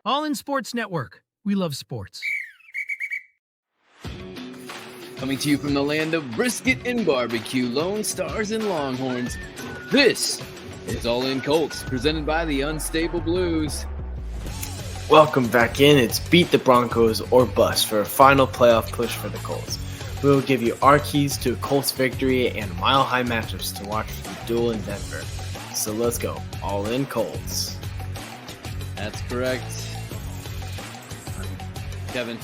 All In Sports Network. We love sports. Coming to you from the land of brisket and barbecue, Lone Stars and Longhorns, this is All In Colts, presented by the Unstable Blues. Welcome back in. It's Beat the Broncos or Bust for a final playoff push for the Colts. We will give you our keys to a Colts victory and mile-high matchups to watch for the duel in Denver. So let's go. All In Colts. That's correct. Kevin,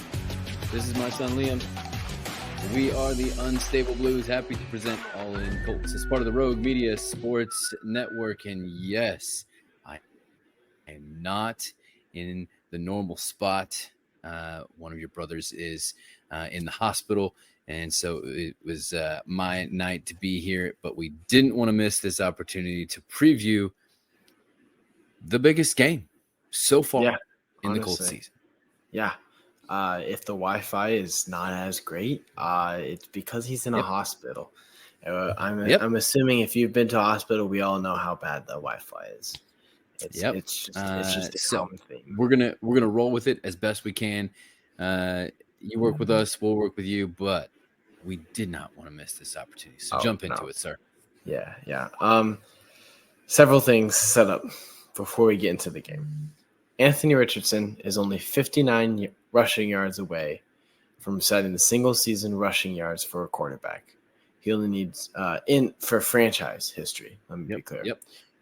this is my son Liam. We are the Unstable Blues, happy to present All In Colts as part of the Rogue Media Sports Network. And yes, I am not in the normal spot. One of your brothers is in the hospital, and so it was my night to be here, but we didn't want to miss this opportunity to preview the biggest game so far in the Colts season. Yeah. If the Wi-Fi is not as great, it's because he's in a hospital. I'm assuming if you've been to a hospital, we all know how bad the Wi-Fi is. It's just a common thing. We're gonna roll with it as best we can. You work with us, we'll work with you, but we did not want to miss this opportunity. So jump into it, sir. Yeah. Several things set up before we get into the game. Anthony Richardson is only 59 rushing yards away from setting the single-season rushing yards for a quarterback. He only needs for franchise history. Let me be clear.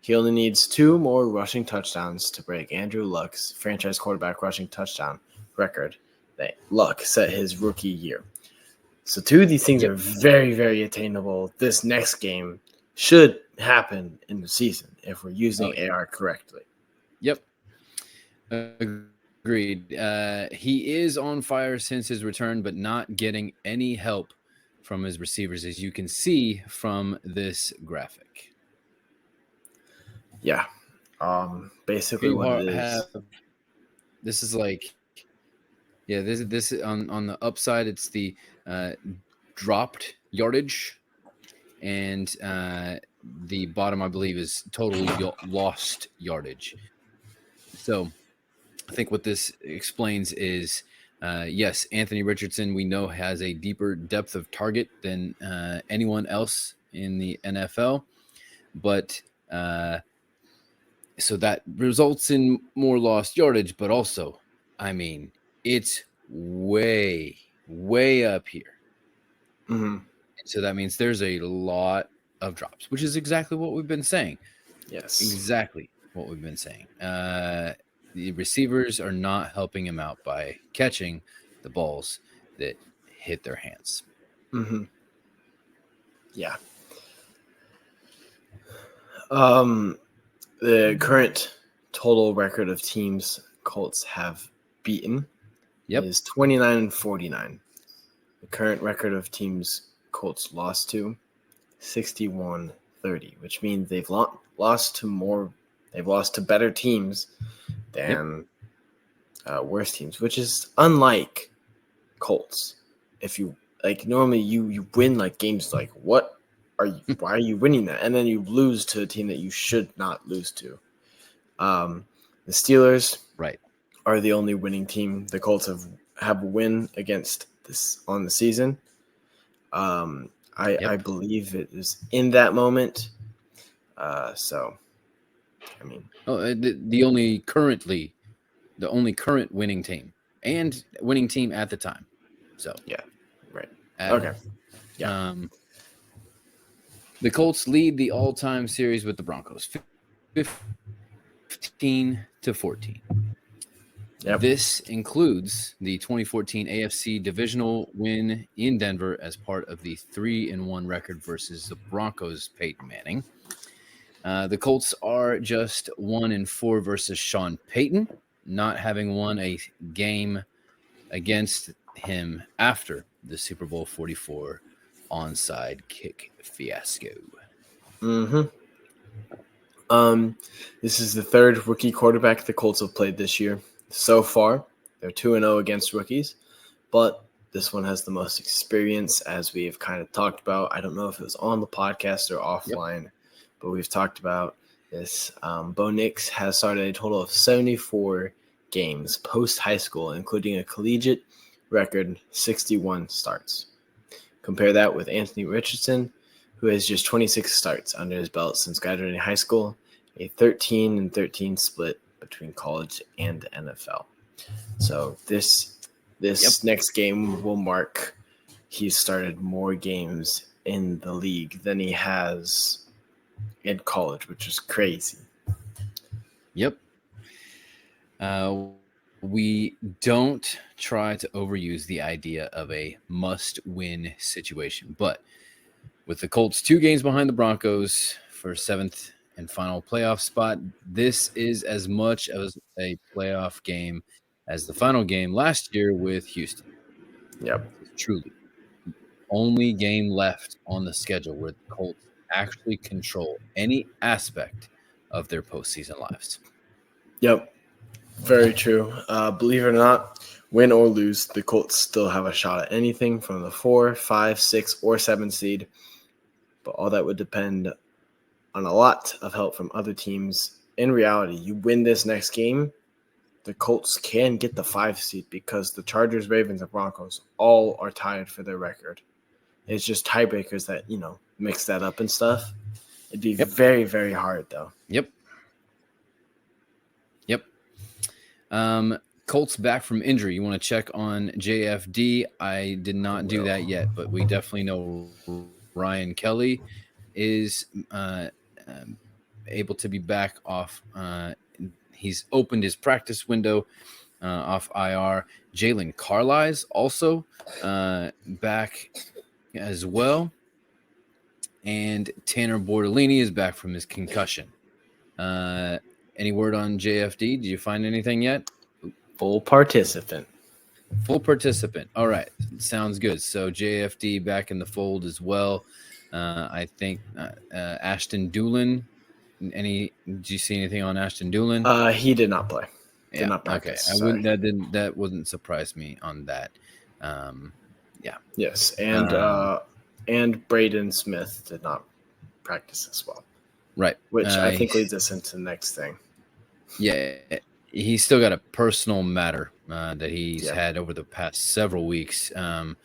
He only needs 2 more rushing touchdowns to break Andrew Luck's franchise quarterback rushing touchdown record that Luck set his rookie year. So 2 of these things are very, very attainable. This next game should happen in the season if we're using AR correctly. Yep. Agreed. He is on fire since his return, but not getting any help from his receivers, as you can see from this graphic. Yeah. Basically what it is. This is like, this on the upside, it's the dropped yardage, and the bottom, I believe, is totally lost yardage. So I think what this explains is, yes, Anthony Richardson, we know, has a deeper depth of target than anyone else in the NFL. But so that results in more lost yardage. But also, I mean, it's way, way up here. Mm-hmm. So that means there's a lot of drops, which is exactly what we've been saying. Yes. Exactly what we've been saying. The receivers are not helping him out by catching the balls that hit their hands. Mm-hmm. Yeah. The current total record of teams Colts have beaten is 29-49. The current record of teams Colts lost to, 61-30, which means they've lost to better teams than worse teams, which is unlike Colts. If you normally you win games why are you winning that? And then you lose to a team that you should not lose to. The Steelers are the only winning team the Colts have a win against this on the season. I believe it is in that moment. So I mean, the only current winning team and winning team at the time. So okay. Yeah. The Colts lead the all-time series with the Broncos, 15-14. Yep. This includes the 2014 AFC divisional win in Denver as part of the 3-1 record versus the Broncos' Peyton Manning. The Colts are just 1-4 versus Sean Payton, not having won a game against him after the Super Bowl 44 onside kick fiasco. Mm-hmm. This is the third rookie quarterback the Colts have played this year. So far, they're 2-0 against rookies, but this one has the most experience, as we have kind of talked about. I don't know if it was on the podcast or offline, but we've talked about this. Bo Nix has started a total of 74 games post high school, including a collegiate record 61 starts. Compare that with Anthony Richardson, who has just 26 starts under his belt since graduating high school, a 13-13 split between college and NFL. So this next game will mark he's started more games in the league than he has in college, which is crazy. Yep. We don't try to overuse the idea of a must-win situation, but with the Colts 2 games behind the Broncos for 7th and final playoff spot, this is as much as a playoff game as the final game last year with Houston. Yep. Truly. Only game left on the schedule where the Colts actually control any aspect of their postseason lives. Yep. Very true. Believe it or not, win or lose, the Colts still have a shot at anything from the 4, 5, 6, or 7 seed. But all that would depend on a lot of help from other teams. In reality, you win this next game, the Colts can get the 5 seed because the Chargers, Ravens, and Broncos all are tied for their record. It's just tiebreakers that, mix that up and stuff. It'd be very, very hard, though. Yep. Colts back from injury. You want to check on JFD? I did not do that yet, but we definitely know Ryan Kelly is able to be back off. He's opened his practice window off IR. Jalen Carlisle also back as well. And Tanner Bordellini is back from his concussion. Any word on JFD? Did you find anything yet? Full participant. All right. Sounds good. So JFD back in the fold as well. I think Ashton Doolin. Did you see anything on Ashton Doolin? He did not play. Did not practice. Okay. That wouldn't surprise me on that. Yeah. Yes. And Braden Smith did not practice as well. Right. Which I think leads us into the next thing. Yeah. He's still got a personal matter that he's had over the past several weeks. So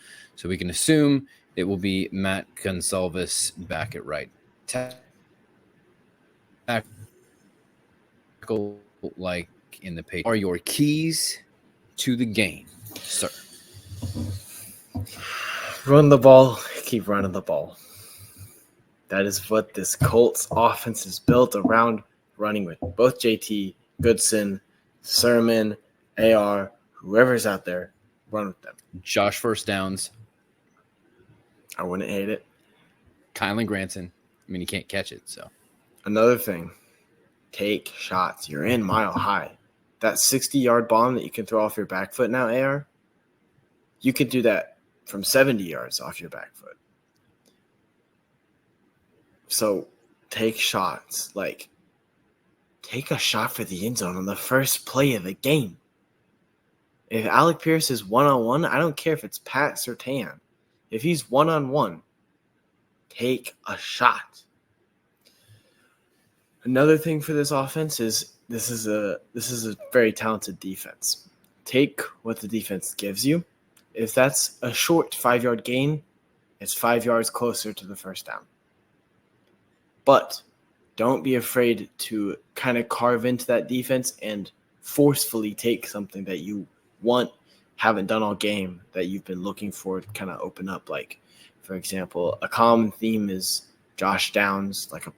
we can assume it will be Matt Gonsalves back at right tackle, like in the page. Are your keys to the game, sir? Run the ball. Keep running the ball. That is what this Colts offense is built around, running with both JT, Goodson, Sermon, AR, whoever's out there, run with them. Josh first downs. I wouldn't hate it. Kylan Granson. I mean, he can't catch it, so. Another thing, take shots. You're in Mile High. That 60-yard bomb that you can throw off your back foot now, AR, you can do that from 70 yards off your back foot. So take shots. Like, take a shot for the end zone on the first play of the game. If Alec Pierce is one-on-one, I don't care if it's Pat Surtain. If he's one-on-one, take a shot. Another thing for this offense is this is a very talented defense. Take what the defense gives you. If that's a short 5-yard gain, it's 5 yards closer to the first down. But don't be afraid to kind of carve into that defense and forcefully take something that you haven't done all game, that you've been looking for to kind of open up. Like, for example, a common theme is Josh Downs, like a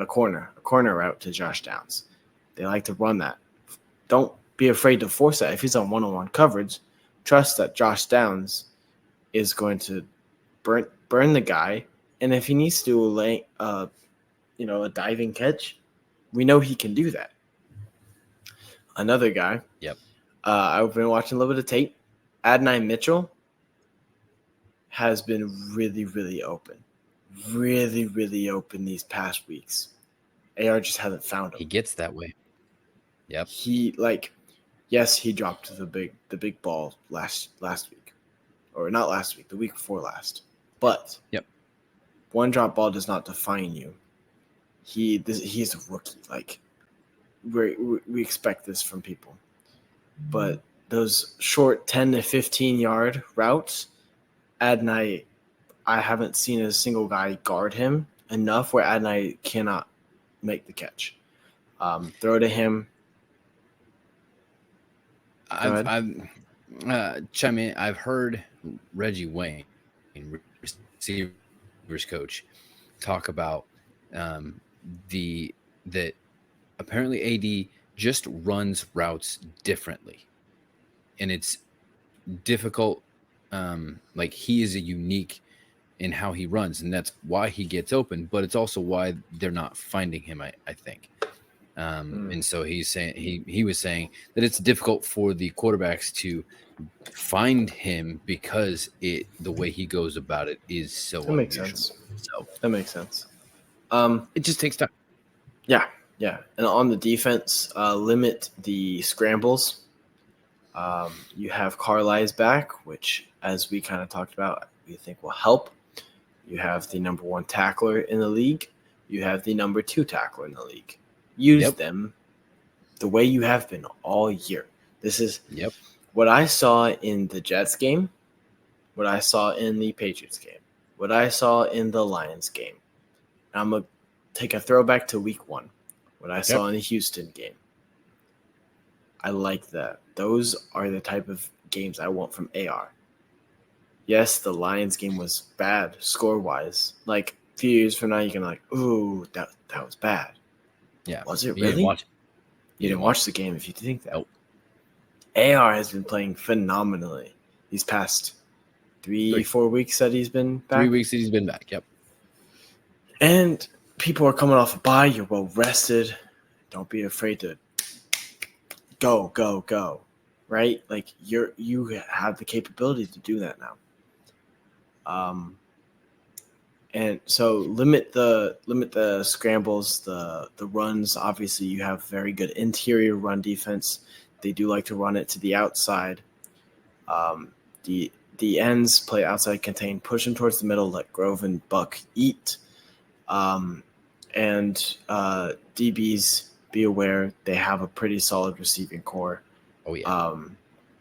corner route to Josh Downs. They like to run that. Don't be afraid to force that. If he's on one-on-one coverage, trust that Josh Downs is going to burn the guy. And if he needs to do a diving catch, we know he can do that. Another guy. Yep. I've been watching a little bit of tape. Adonai Mitchell has been really, really open. Really, really open these past weeks. AR just hasn't found him. He gets that way. Yep. He dropped the big ball last week. Or not last week, the week before last. But one drop ball does not define you. He's a rookie. Like, we expect this from people. but those short 10 to 15-yard routes, Adonai, I haven't seen a single guy guard him enough where Adonai cannot make the catch. Throw to him. I've chime in. I've heard Reggie Wayne, receivers coach, talk about that apparently AD just runs routes differently, and it's difficult. Like he is a unique in how he runs, and that's why he gets open. But it's also why they're not finding him. I think. And so he's saying he was saying that it's difficult for the quarterbacks to find him because the way he goes about it is so that makes unusual. sense. So that makes sense. It just takes time. Yeah. And on the defense, limit the scrambles. You have Carlisle's back, which, as we kind of talked about, we think will help. You have the number 1 tackler in the league. You have the number 2 tackler in the league. Use them the way you have been all year. This is what I saw in the Jets game, what I saw in the Patriots game, what I saw in the Lions game. I'm going to take a throwback to week 1, what I saw in the Houston game. I like that. Those are the type of games I want from AR. Yes, the Lions game was bad score-wise. Like, a few years from now, you can be like, ooh, that was bad. Yeah. Was it You really? didn't watch it. You didn't watch the game if you think that. Nope. AR has been playing phenomenally these past 3-4 weeks that he's been back. 3 weeks that he's been back, yep. And people are coming off a bye. You're well rested. Don't be afraid to go. Right? Like you have the capability to do that now. And so limit the scrambles, the runs. Obviously, you have very good interior run defense. They do like to run it to the outside. The ends play outside contain, push them towards the middle, let Grove and Buck eat. And DBs, be aware they have a pretty solid receiving core. Oh yeah.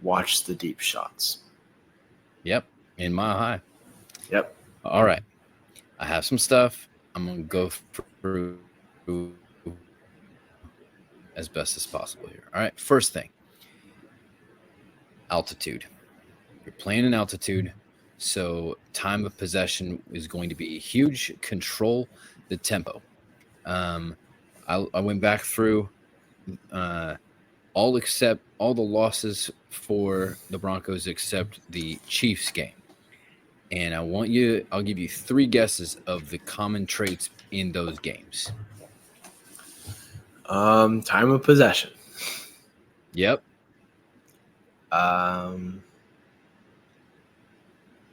Watch the deep shots. Yep. In Mile High. Yep. All right. I have some stuff. I'm going to go through as best as possible here. All right. First thing, altitude. You're playing in altitude, so time of possession is going to be huge. Control the tempo. I went back through all the losses for the Broncos except the Chiefs game. And I'll give you 3 guesses of the common traits in those games. Time of possession. Yep.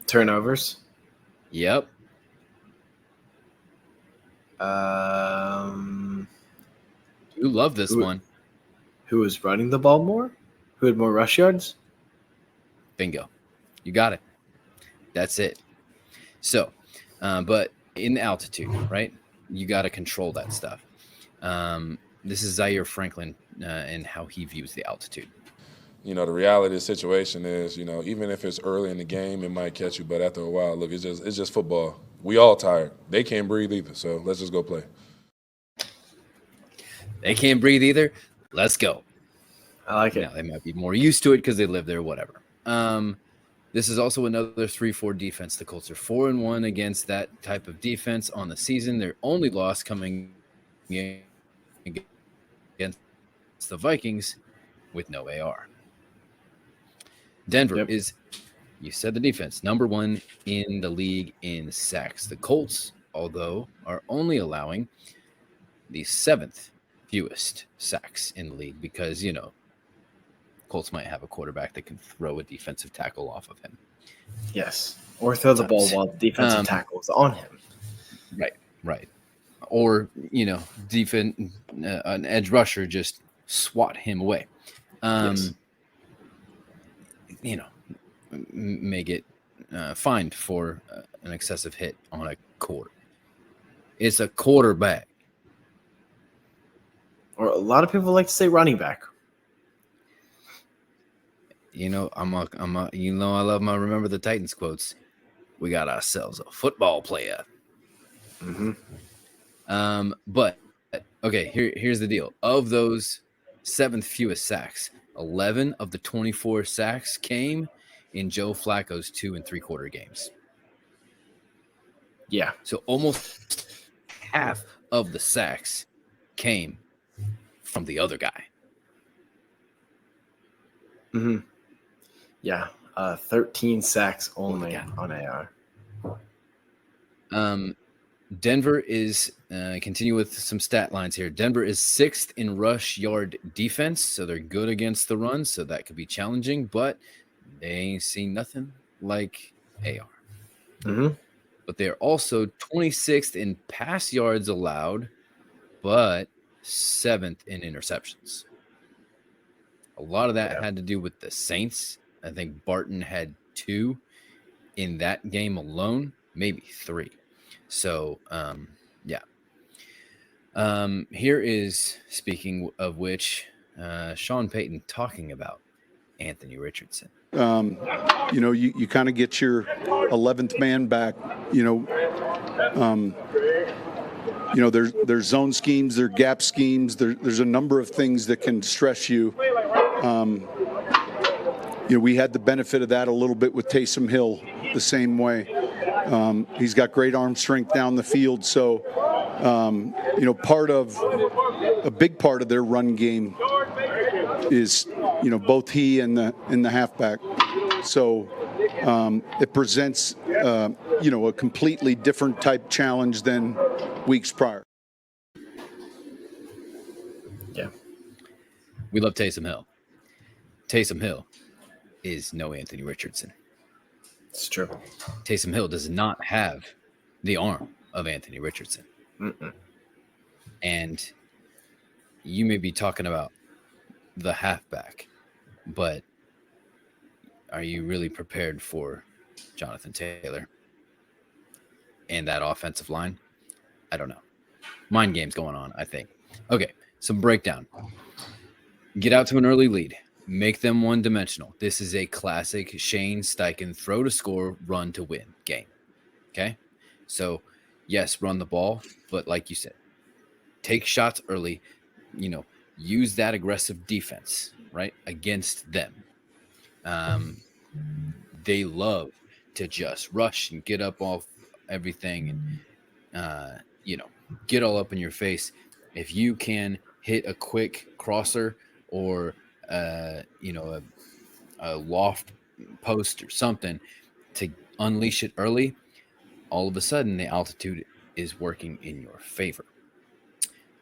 Turnovers. Yep. You love this one. Who was running the ball more? Who had more rush yards? Bingo. You got it. That's it. So, but in altitude, right? You got to control that stuff. This is Zaire Franklin and how he views the altitude. You know, the reality of the situation is, you know, even if it's early in the game, it might catch you. But after a while, look, it's just football. We all tired. They can't breathe either. So let's just go play. They can't breathe either. Let's go. I like it. Now, they might be more used to it because they live there, whatever. This is also another 3-4 defense. The Colts are 4-1 against that type of defense on the season. Their only loss coming against the Vikings with no AR. Denver is, you said the defense, number 1 in the league in sacks. The Colts, although, are only allowing the 7th fewest sacks in the league because, you know, Colts might have a quarterback that can throw a defensive tackle off of him. Yes. Or throw the ball while the defensive tackle is on him. Right. Or, you know, an edge rusher just swat him away. Yes. You know, may get fined for an excessive hit on a quarter. It's a quarterback. Or a lot of people like to say running back. You know, I love my Remember the Titans quotes. We got ourselves a football player. But okay, here's the deal. Of those 7th fewest sacks, 11 of the 24 sacks came in Joe Flacco's 2 3/4 games. Yeah. So almost half of the sacks came from the other guy. Yeah. 13 sacks only on AR. Denver is continue with some stat lines here. Denver is 6th in rush yard defense, so they're good against the run, so that could be challenging, but they ain't seen nothing like AR. But they're also 26th in pass yards allowed, but 7th in interceptions. A lot of that had to do with the Saints. I think Barton had 2 in that game alone, maybe 3. So, yeah. Here is, speaking of which, Sean Payton talking about Anthony Richardson. You know, you kind of get your 11th man back. There's zone schemes, there's gap schemes. There's a number of things that can stress you. We had the benefit of that a little bit with Taysom Hill the same way. He's got great arm strength down the field. So, a big part of their run game is, both he and the halfback. So it presents, a completely different type challenge than weeks prior. Yeah. We love Taysom Hill. Taysom Hill is no Anthony Richardson. It's true. Taysom Hill does not have the arm of Anthony Richardson. And you may be talking about the halfback, but are you really prepared for Jonathan Taylor and that offensive line? I don't know. Mind games going on, I think. Okay, some breakdown. Get out to an early lead. Make them one-dimensional. This is a classic Shane Steichen throw to score, run to win game. Okay? So, yes, run the ball, but like you said, take shots early, use that aggressive defense, right, against them. They love to just rush and get up off everything and, get all up in your face. If you can hit a quick crosser or, a loft post or something to unleash it early, all of a sudden the altitude is working in your favor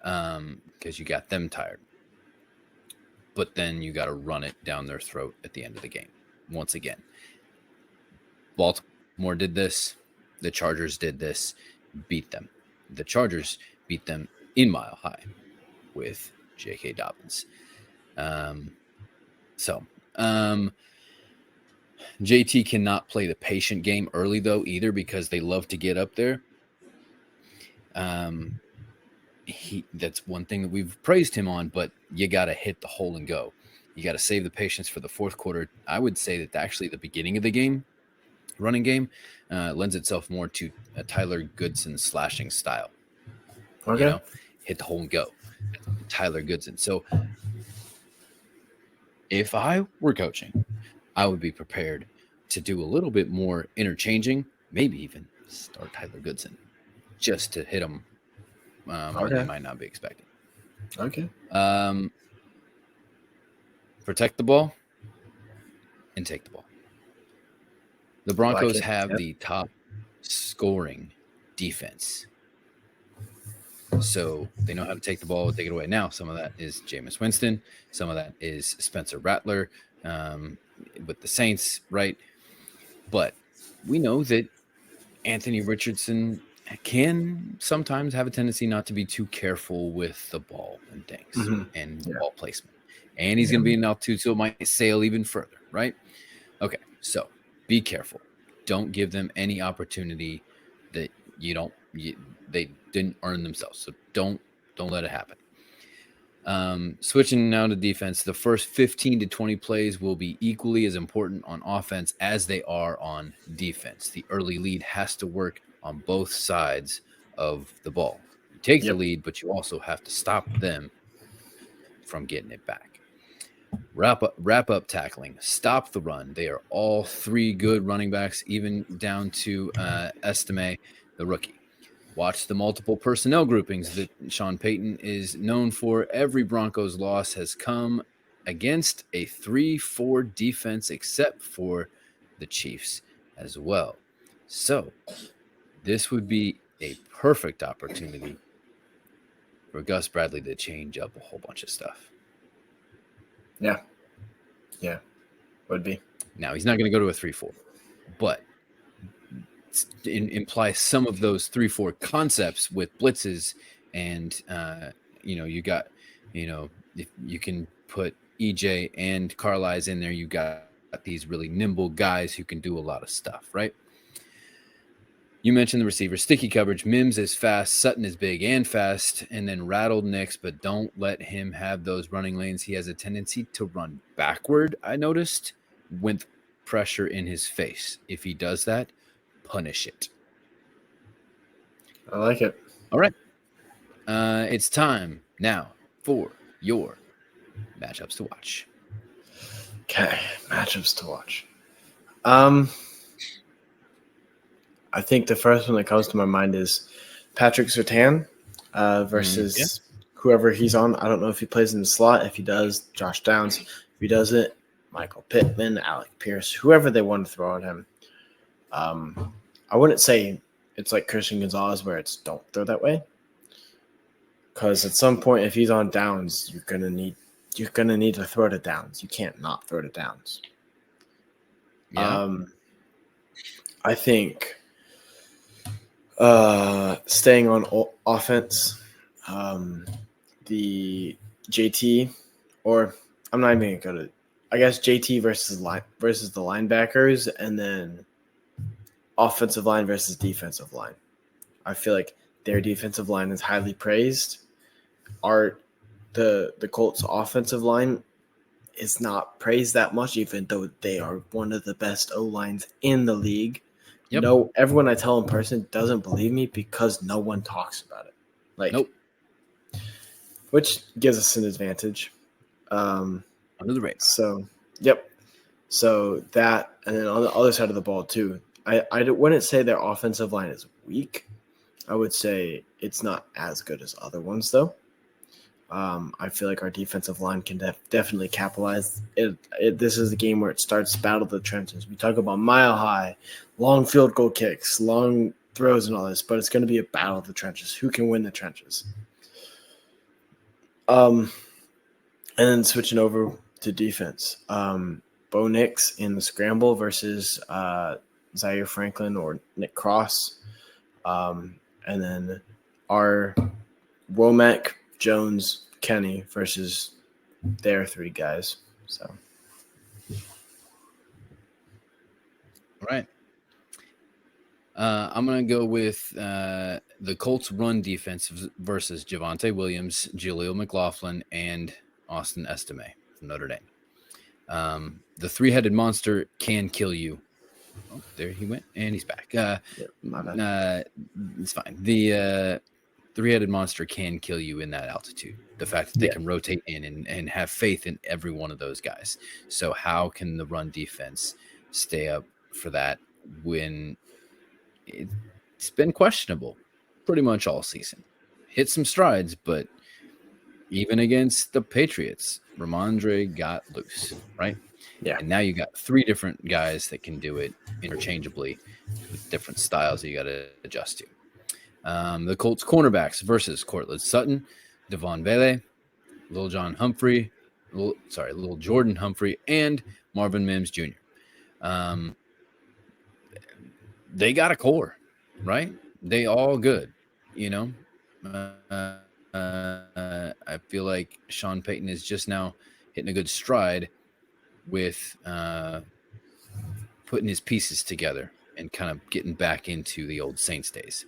because you got them tired. But then you got to run it down their throat at the end of the game. Once again, Baltimore did this. The Chargers did this, beat them. The Chargers beat them in Mile High with J.K. Dobbins. JT cannot play the patient game early, though, either, because they love to get up there. That's one thing that we've praised him on, but you got to hit the hole and go. You got to save the patience for the fourth quarter. I would say that actually the beginning of the game, running game, lends itself more to a Tyler Goodson slashing style. Okay. Hit the hole and go. Tyler Goodson. So if I were coaching, I would be prepared to do a little bit more interchanging, maybe even start Tyler Goodson just to hit him where they might not be expecting. Okay. Protect the ball and take the ball. The Broncos have the top scoring defense. So they know how to take the ball, take it away. Now, some of that is Jameis Winston. Some of that is Spencer Rattler with the Saints, right? But we know that Anthony Richardson can sometimes have a tendency not to be too careful with the ball and things and ball placement. And he's going to be in altitude, so it might sail even further, right? Okay, so be careful. Don't give them any opportunity that they didn't earn themselves. So don't let it happen. Switching now to defense, the first 15 to 20 plays will be equally as important on offense as they are on defense. The early lead has to work on both sides of the ball. You take the lead, but you also have to stop them from getting it back. Wrap up tackling, stop the run. They are all three good running backs, even down to Estime, the rookie. Watch the multiple personnel groupings that Sean Payton is known for. Every Broncos loss has come against a 3-4 defense, except for the Chiefs as well. So this would be a perfect opportunity for Gus Bradley to change up a whole bunch of stuff. Yeah, would be. Now, he's not going to go to a 3-4, but imply some of those 3-4 concepts with blitzes, and you got, if you can put EJ and Carlisle in there, you got these really nimble guys who can do a lot of stuff, right? You mentioned the receiver sticky coverage. Mims is fast, Sutton is big and fast, and then rattled Nix, but don't let him have those running lanes. He has a tendency to run backward, I noticed, with pressure in his face. If he does that, punish it. I like it. All right. It's time now for your matchups to watch. Okay, matchups to watch. I think the first one that comes to my mind is Patrick Surtain versus whoever he's on. I don't know if he plays in the slot. If he does, Josh Downs. If he doesn't, Michael Pittman, Alec Pierce, whoever they want to throw at him. I wouldn't say it's like Christian Gonzalez where it's don't throw that way. Because at some point, if he's on downs, you're gonna need to throw to downs. You can't not throw to downs. Yeah. I think staying on offense, the JT, or I'm not even gonna go to, I guess JT versus the linebackers, and then offensive line versus defensive line. I feel like their defensive line is highly praised. The Colts offensive line is not praised that much, even though they are one of the best O-lines in the league. Yep. No, everyone I tell in person doesn't believe me because no one talks about it. Nope. Which gives us an advantage. Under the radar. So, yep. So that, and then on the other side of the ball too, I wouldn't say their offensive line is weak. I would say it's not as good as other ones, though. I feel like our defensive line can definitely capitalize. This is a game where it starts battle of the trenches. We talk about mile high, long field goal kicks, long throws, and all this, but it's going to be a battle of the trenches. Who can win the trenches? And then switching over to defense, Bo Nix in the scramble versus Zaire Franklin or Nick Cross, and then our Womack, Jones, Kenny versus their three guys. So, all right. I'm going to go with the Colts run defense versus Javonte Williams, Jaleel McLaughlin, and Austin Estime from Notre Dame. The three-headed monster can kill you. Oh, there he went, and he's back. It's fine. The three-headed monster can kill you in that altitude. The fact that they can rotate in and have faith in every one of those guys. So how can the run defense stay up for that when it's been questionable pretty much all season? Hit some strides, but even against the Patriots, Ramondre got loose, right? Yeah. And now you got three different guys that can do it interchangeably with different styles that you got to adjust to. The Colts cornerbacks versus Courtland Sutton, Devon Vele, Lil Jordan Humphrey, and Marvin Mims Jr. They got a core, right? They all good, I feel like Sean Payton is just now hitting a good stride with putting his pieces together and kind of getting back into the old Saints days.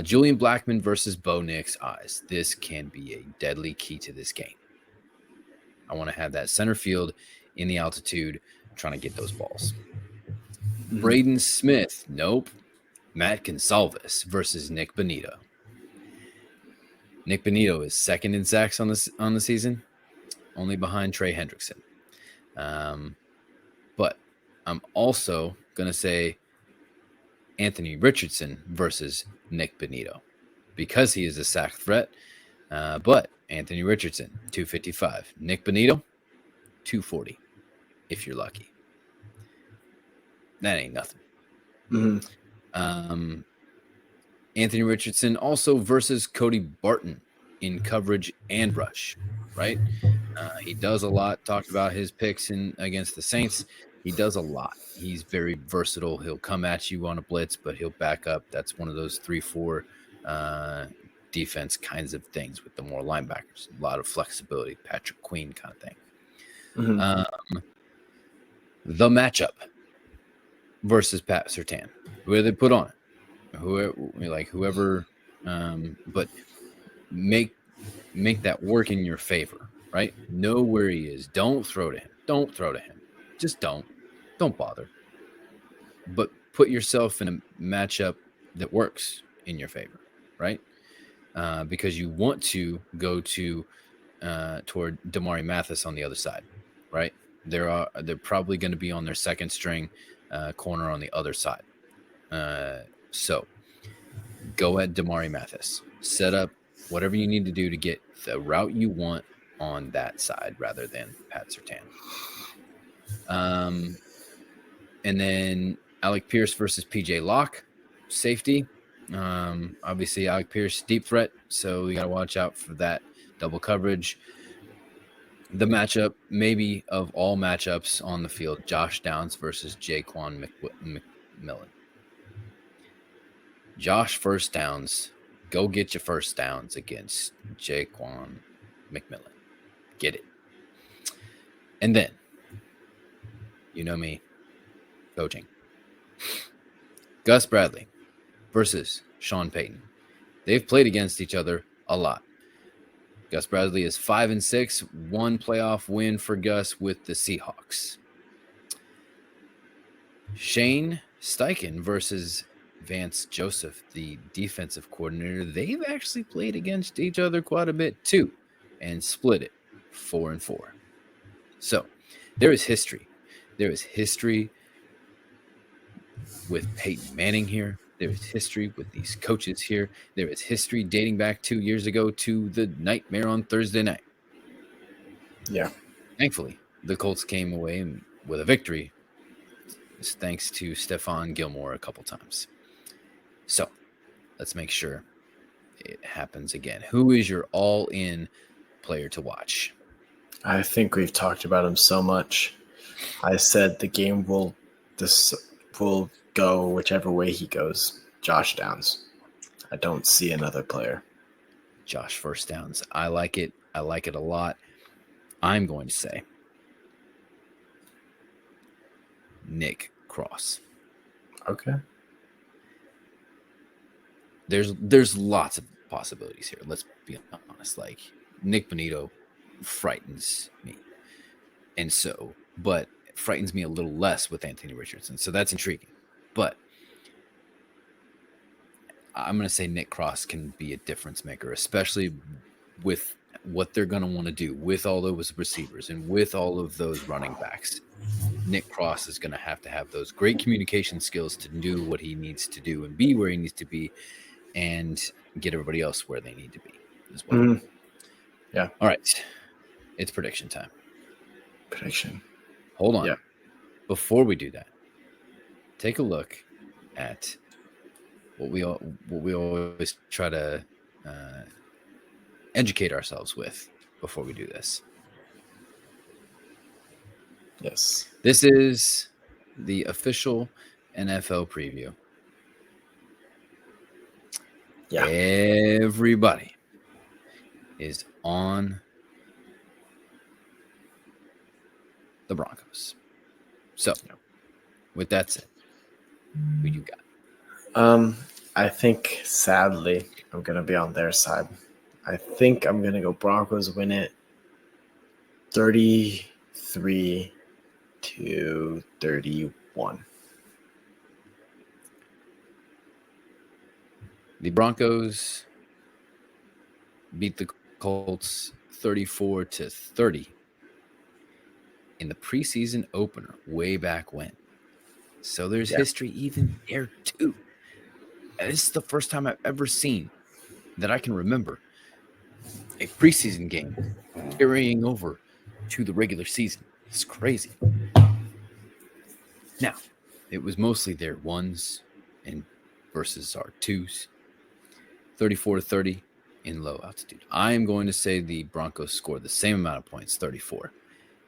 Julian Blackmon versus Bo Nix eyes. This can be a deadly key to this game. I want to have that center field in the altitude trying to get those balls. Braden Smith, nope. Matt Gonsalves versus Nick Bonito. Nick Bonito is second in sacks on the season, only behind Trey Hendrickson. But I'm also going to say Anthony Richardson versus Nick Bonito because he is a sack threat. But Anthony Richardson, 255. Nick Bonito, 240, if you're lucky. That ain't nothing. Anthony Richardson also versus Cody Barton in coverage and rush, right? He does a lot. Talked about his picks against the Saints. He does a lot. He's very versatile. He'll come at you on a blitz, but he'll back up. That's one of those 3-4 defense kinds of things with the more linebackers. A lot of flexibility, Patrick Queen kind of thing. The matchup versus Pat Surtain. Who do they put on it? Whoever, but make that work in your favor, right? Know where he is. Don't throw to him. Don't throw to him. Just don't bother. But put yourself in a matchup that works in your favor, right? Because you want to go toward Damari Mathis on the other side, right? They're probably going to be on their second string corner on the other side. So go at Damari Mathis. Set up whatever you need to do to get the route you want on that side rather than Pat Surtain. And then Alec Pierce versus PJ Locke, safety. Obviously, Alec Pierce, deep threat, so you got to watch out for that double coverage. The matchup, maybe of all matchups on the field, Josh Downs versus Jaquan McMillan. Josh first downs. Go get your first downs against Jaquan McMillan. Get it. And then, you know me, coaching. Gus Bradley versus Sean Payton. They've played against each other a lot. Gus Bradley is 5-6, one playoff win for Gus with the Seahawks. Shane Steichen versus Vance Joseph, the defensive coordinator. They've actually played against each other quite a bit too and split it 4-4. So there is history. There is history with Peyton Manning here. There is history with these coaches here. There is history dating back 2 years ago to the nightmare on Thursday night. Yeah. Thankfully, the Colts came away with a victory thanks to Stephon Gilmore a couple times. So let's make sure it happens again. Who is your all-in player to watch? I think we've talked about him so much. I said the game will go whichever way he goes. Josh Downs. I don't see another player. Josh first downs. I like it. I like it a lot. I'm going to say Nick Cross. Okay. There's lots of possibilities here. Let's be honest. Like, Nick Bonito frightens me. And so, but it frightens me a little less with Anthony Richardson. So that's intriguing. But I'm going to say Nick Cross can be a difference maker, especially with what they're going to want to do with all those receivers and with all of those running backs. Nick Cross is going to have those great communication skills to do what he needs to do and be where he needs to be and get everybody else where they need to be as well. Mm-hmm. Yeah. All right. It's prediction time. Prediction. Hold on. Yeah. Before we do that, take a look at what we always try to educate ourselves with before we do this. Yes. This is the official NFL preview. Yeah. Everybody is on the Broncos. So, with that said, who you got? I think, sadly, I'm going to be on their side. I think I'm going to go Broncos win it 33-31. The Broncos beat the Colts 34-30 in the preseason opener way back when. So there's history even there too. And this is the first time I've ever seen that I can remember a preseason game carrying over to the regular season. It's crazy. Now, it was mostly their ones and versus our twos. 34-30 in low altitude. I am going to say the Broncos scored the same amount of points, 34,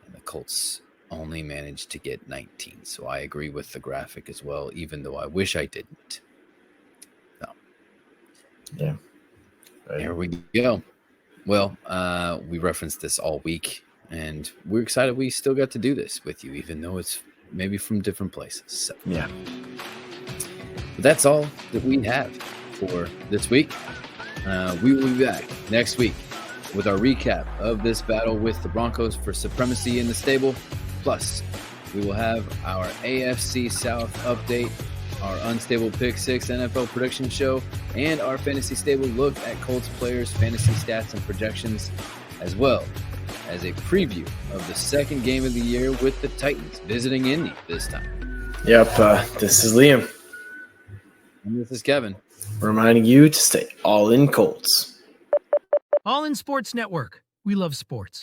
and the Colts only managed to get 19. So I agree with the graphic as well, even though I wish I didn't. No. Yeah. There we go. Well, we referenced this all week, and we're excited we still got to do this with you, even though it's maybe from different places. So, yeah. But that's all that we have for this week. We will be back next week with our recap of this battle with the Broncos for supremacy in the stable. Plus, we will have our AFC South update, our Unstable Pick 6 NFL prediction show, and our Fantasy Stable look at Colts players' fantasy stats and projections, as well as a preview of the second game of the year with the Titans visiting Indy this time. Yep, this is Liam. And this is Kevin. Reminding you to stay all in Colts. All in Sports Network. We love sports.